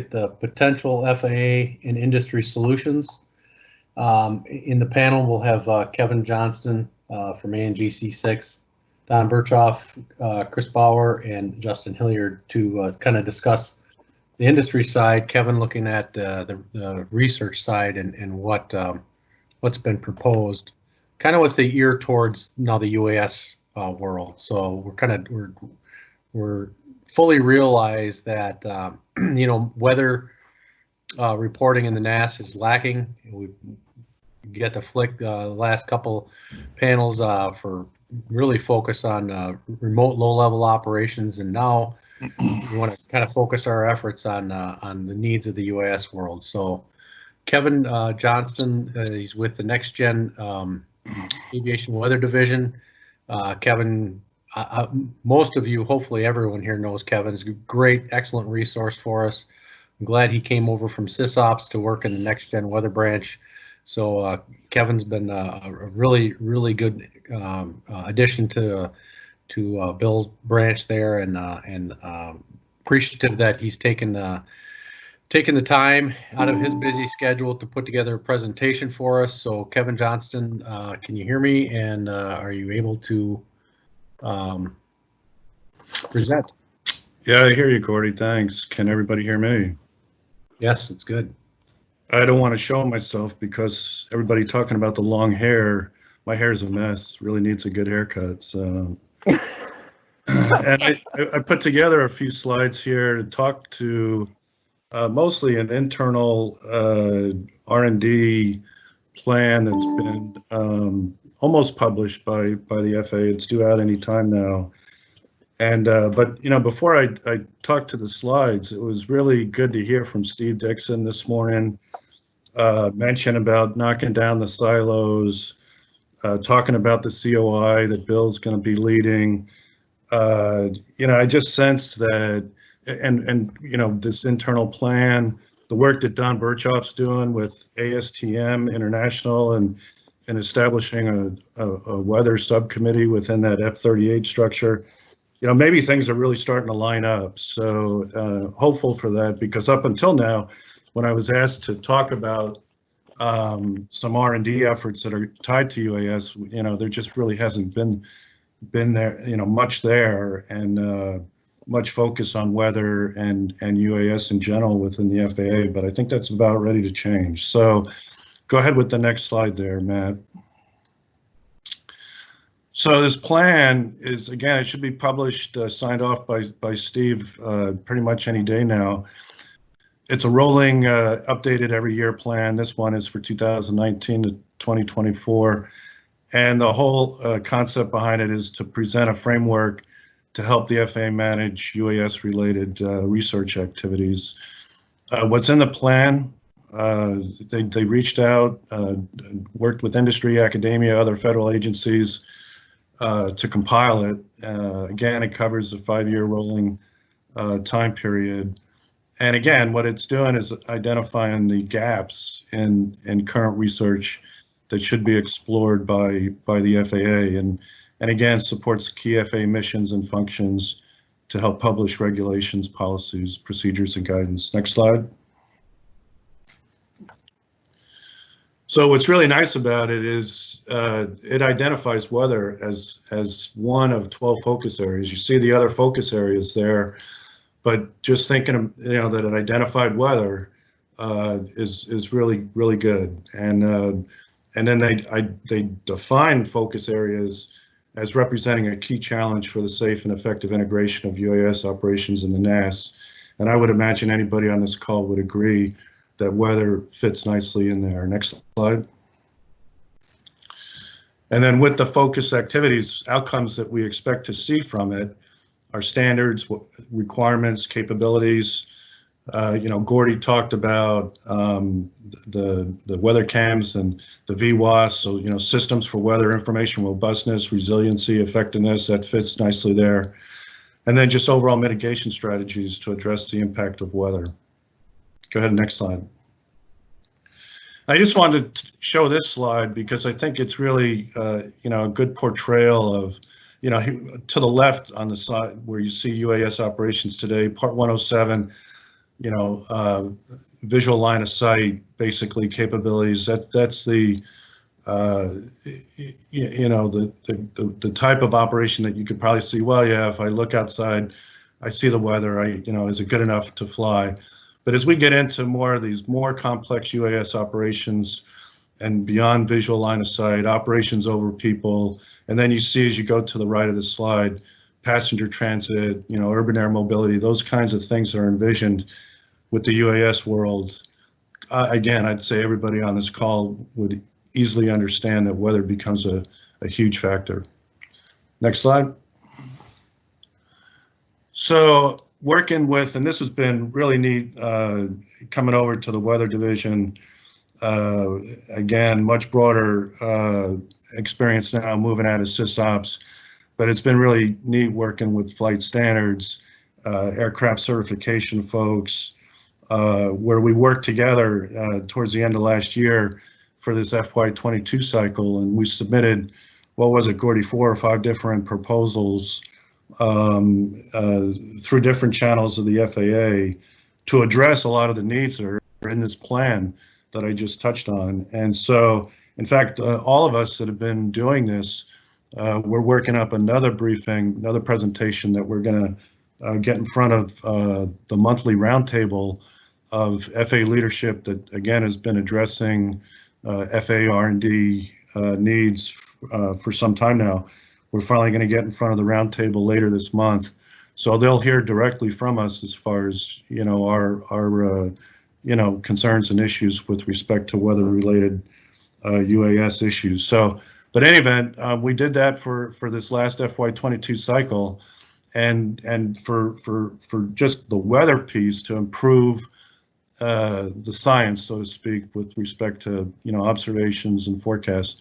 at the potential FAA and industry solutions. In the panel, we'll have Kevin Johnston from ANGC6, Don Birchoff, Chris Bauer, and Justin Hilliard to kind of discuss the industry side. Kevin looking at the research side and what's been proposed, kind of with the ear towards now the UAS world. So we're fully realize that weather reporting in the NAS is lacking. We get to flick the last couple panels for really focus on remote low-level operations, and now we want to kind of focus our efforts on the needs of the UAS world. So Kevin Johnston, he's with the Next Gen Aviation Weather Division. Kevin, most of you, hopefully everyone here knows Kevin's a great, excellent resource for us. I'm glad he came over from SysOps to work in the Next Gen Weather branch. So Kevin's been a really, really good addition to Bill's branch there, and appreciative that he's taken the time out of his busy schedule to put together a presentation for us. So Kevin Johnston, can you hear me? And are you able to present? Yeah, I hear you, Gordy. Thanks. Can everybody hear me? Yes, it's good. I don't want to show myself because everybody talking about the long hair. My hair is a mess. Really needs a good haircut. So, and I put together a few slides here to talk to mostly an internal R&D plan that's been almost published by the FAA. It's due out any time now. And but before I talk to the slides, it was really good to hear from Steve Dixon this morning. Mention about knocking down the silos, talking about the COI that Bill's going to be leading. I just sense that, and this internal plan, the work that Don Birchoff's doing with ASTM International and establishing a weather subcommittee within that F-38 structure, maybe things are really starting to line up. So hopeful for that, because up until now, when I was asked to talk about some R&D efforts that are tied to UAS, there just really hasn't been there, much there, and much focus on weather and UAS in general within the FAA. But I think that's about ready to change. So go ahead with the next slide there, Matt. So this plan is, again, it should be published, signed off by Steve pretty much any day now. It's a rolling, updated every year plan. This one is for 2019 to 2024. And the whole concept behind it is to present a framework to help the FAA manage UAS-related research activities. What's in the plan? They reached out, worked with industry, academia, other federal agencies to compile it. Again, it covers a 5-year rolling time period. And again, what it's doing is identifying the gaps in current research that should be explored by the FAA, and again supports key FAA missions and functions to help publish regulations, policies, procedures, and guidance. Next slide. So what's really nice about it is it identifies weather as one of 12 focus areas. You see the other focus areas there. But just thinking of, that it identified weather is really, really good. And then they define focus areas as representing a key challenge for the safe and effective integration of UAS operations in the NAS. And I would imagine anybody on this call would agree that weather fits nicely in there. Next slide. And then with the focus activities, outcomes that we expect to see from it, our standards, requirements, capabilities. Gordy talked about the weather cams and the VWAS, so systems for weather information robustness, resiliency, effectiveness, that fits nicely there. And then just overall mitigation strategies to address the impact of weather. Go ahead, next slide. I just wanted to show this slide because I think it's really a good portrayal of to the left on the side where you see UAS operations today, Part 107, visual line of sight, basically capabilities. That's the the type of operation that you could probably see. Well, yeah, if I look outside, I see the weather. Is it good enough to fly? But as we get into more of these more complex UAS operations and beyond visual line of sight, operations over people, and then you see as you go to the right of the slide, passenger transit, urban air mobility, those kinds of things are envisioned with the UAS world. Again, I'd say everybody on this call would easily understand that weather becomes a huge factor. Next slide. So working with, and this has been really neat, coming over to the weather division, again, much broader experience now moving out of SysOps, but it's been really neat working with flight standards, aircraft certification folks, where we worked together towards the end of last year for this FY22 cycle, and we submitted, what was it, Gordy, 4 or 5 different proposals through different channels of the FAA to address a lot of the needs that are in this plan that I just touched on. And so, in fact, all of us that have been doing this, we're working up another briefing, another presentation that we're going to get in front of the monthly roundtable of FAA leadership that, again, has been addressing FAA R&D needs for some time now. We're finally going to get in front of the roundtable later this month, so they'll hear directly from us as far as our concerns and issues with respect to weather-related UAS issues. So, but in any event, we did that for this last FY22 cycle, and for just the weather piece to improve the science, so to speak, with respect to observations and forecasts.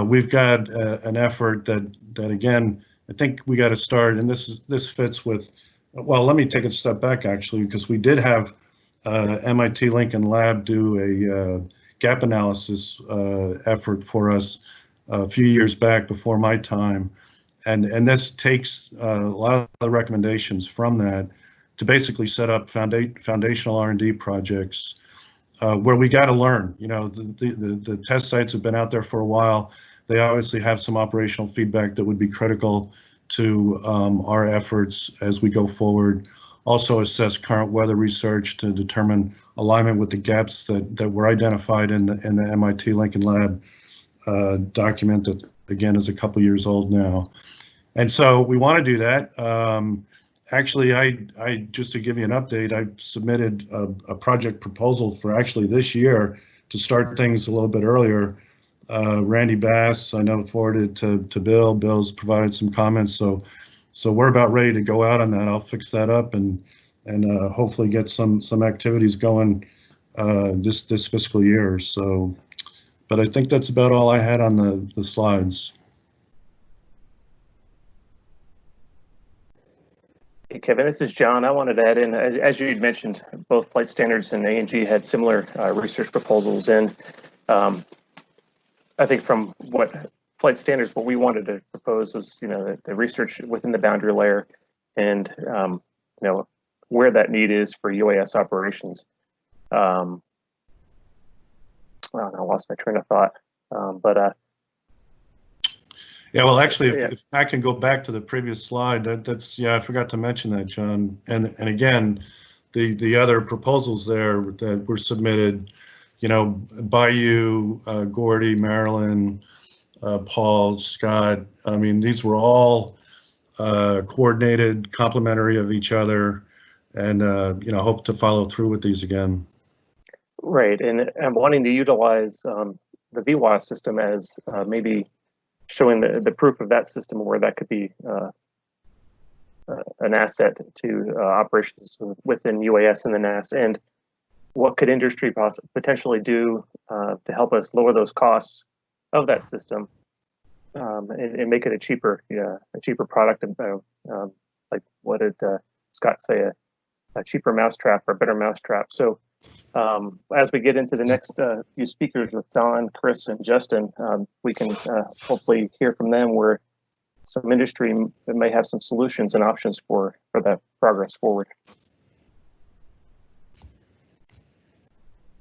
We've got an effort that again, I think we got to start, and this fits with. Well, let me take a step back actually, because we did have MIT Lincoln Lab do a gap analysis effort for us a few years back before my time, and this takes a lot of the recommendations from that to basically set up foundational R&D projects where we got to learn. The test sites have been out there for a while. They obviously have some operational feedback that would be critical to our efforts as we go forward. Also assess current weather research to determine alignment with the gaps that were identified in the MIT Lincoln Lab document that, again, is a couple years old now. And so we want to do that. Actually, I just to give you an update, I submitted a project proposal for actually this year to start things a little bit earlier. Randy Bass, I know, forwarded to Bill. Bill's provided some comments, so we're about ready to go out on that. I'll fix that up and hopefully get some activities going this fiscal year. So, but I think that's about all I had on the slides. Hey, Kevin, this is John. I wanted to add in, as you had mentioned, both Flight Standards and A&G had similar research proposals in. I think from what Flight Standards, what we wanted to propose was, the research within the boundary layer and, where that need is for UAS operations. I lost my train of thought, Yeah, well, actually, if I can go back to the previous slide, that's I forgot to mention that, John. And again, the other proposals there that were submitted, by you, Gordy, Marilyn, Paul, Scott. I mean, these were all coordinated, complementary of each other, and hope to follow through with these again. Right, and I'm wanting to utilize the VWAS system as maybe showing the proof of that system, where that could be an asset to operations within UAS and the NAS, and what could industry potentially do to help us lower those costs of that system and make it a cheaper product, like what did Scott say, a cheaper mousetrap or a better mousetrap. So as we get into the next few speakers with Don, Chris, and Justin, we can hopefully hear from them where some industry may have some solutions and options for that progress forward.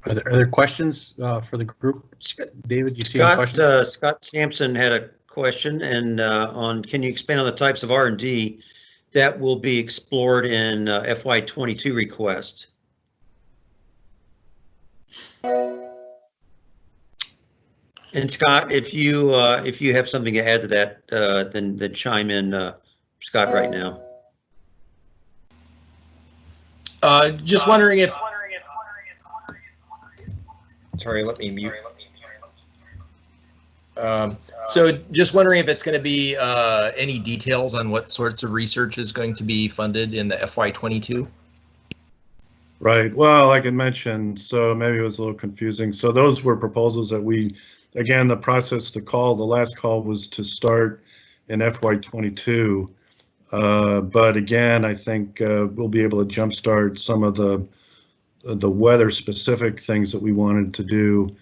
Are there questions for the group? David, you see any questions? Scott Sampson had a question, and on can you expand on the types of R&D that will be explored in FY22 request? And Scott, if you have something to add to that, then chime in, Scott, right now. Just wondering if. Sorry, let me mute. So just wondering if it's going to be any details on what sorts of research is going to be funded in the FY22? Right. Well, like I mentioned, so maybe it was a little confusing. So those were proposals that again, the process the last call was to start in FY22. But again, I think we'll be able to jumpstart some of the weather specific things that we wanted to do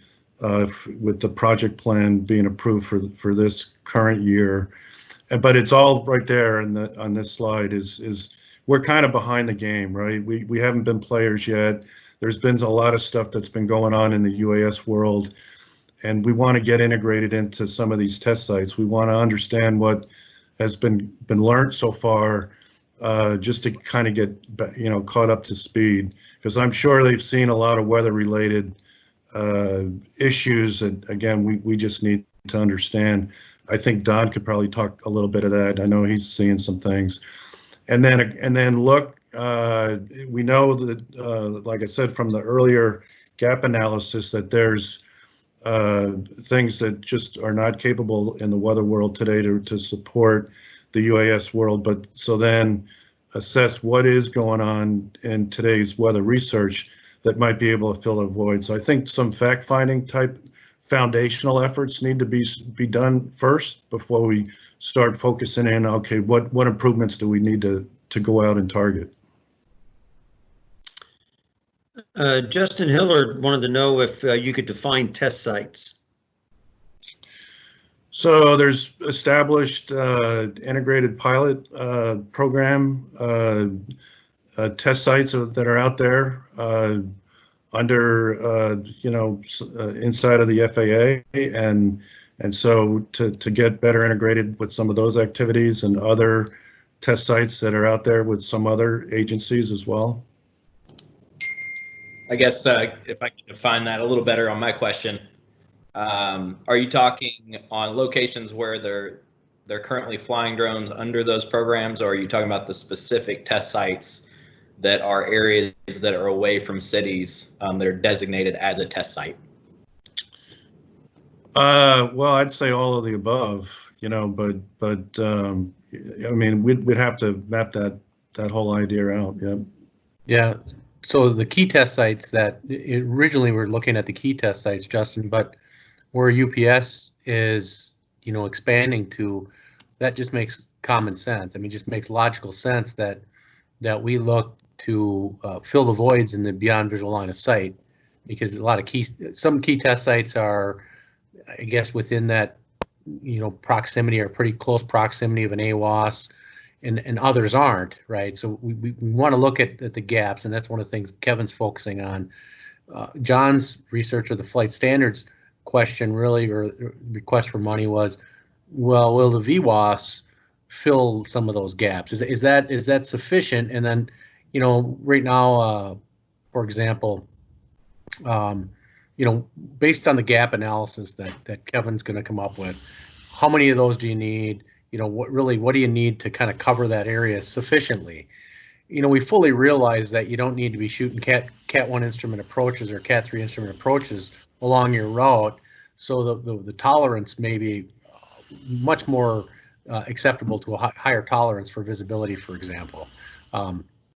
with the project plan being approved for this current year. But it's all right there on this slide is we're kind of behind the game, right? We haven't been players yet. There's been a lot of stuff that's been going on in the UAS world, and we want to get integrated into some of these test sites. We want to understand what has been learned so far, just to kind of get caught up to speed, because I'm sure they've seen a lot of weather-related issues, and again, we just need to understand. I think Don could probably talk a little bit of that. I know he's seeing some things, and then look. We know that, like I said, from the earlier gap analysis, that there's things that just are not capable in the weather world today to support the UAS world. But so then assess what is going on in today's weather research that might be able to fill a void. So I think some fact-finding type foundational efforts need to be done first before we start focusing in, okay, what improvements do we need to go out and target? Justin Hillard wanted to know if you could define test sites. So there's established integrated pilot program test sites that are out there under inside of the FAA, and so to get better integrated with some of those activities and other test sites that are out there with some other agencies as well. I guess if I can define that a little better on my question, are you talking on locations where they're currently flying drones under those programs, or are you talking about the specific test sites that are areas that are away from cities that are designated as a test site? Well, I'd say all of the above, but I mean, we'd have to map that whole idea out. Yeah. Yeah. So the key test sites that originally we're looking at the key test sites, Justin, but where UPS is, expanding to, that just makes common sense. I mean, it just makes logical sense that we look to fill the voids in the beyond visual line of sight, because some key test sites are, I guess, within that, proximity or pretty close proximity of an AWAS, and others aren't, right? So we want to look at the gaps, and that's one of the things Kevin's focusing on. John's research of the flight standards question really, or request for money was, well, will the VWAS fill some of those gaps? Is that sufficient? And then, right now, for example, based on the gap analysis that Kevin's going to come up with, how many of those do you need? What do you need to kind of cover that area sufficiently? We fully realize that you don't need to be shooting Cat 1 instrument approaches or Cat 3 instrument approaches along your route, so the tolerance may be much more acceptable to a higher tolerance for visibility, for example.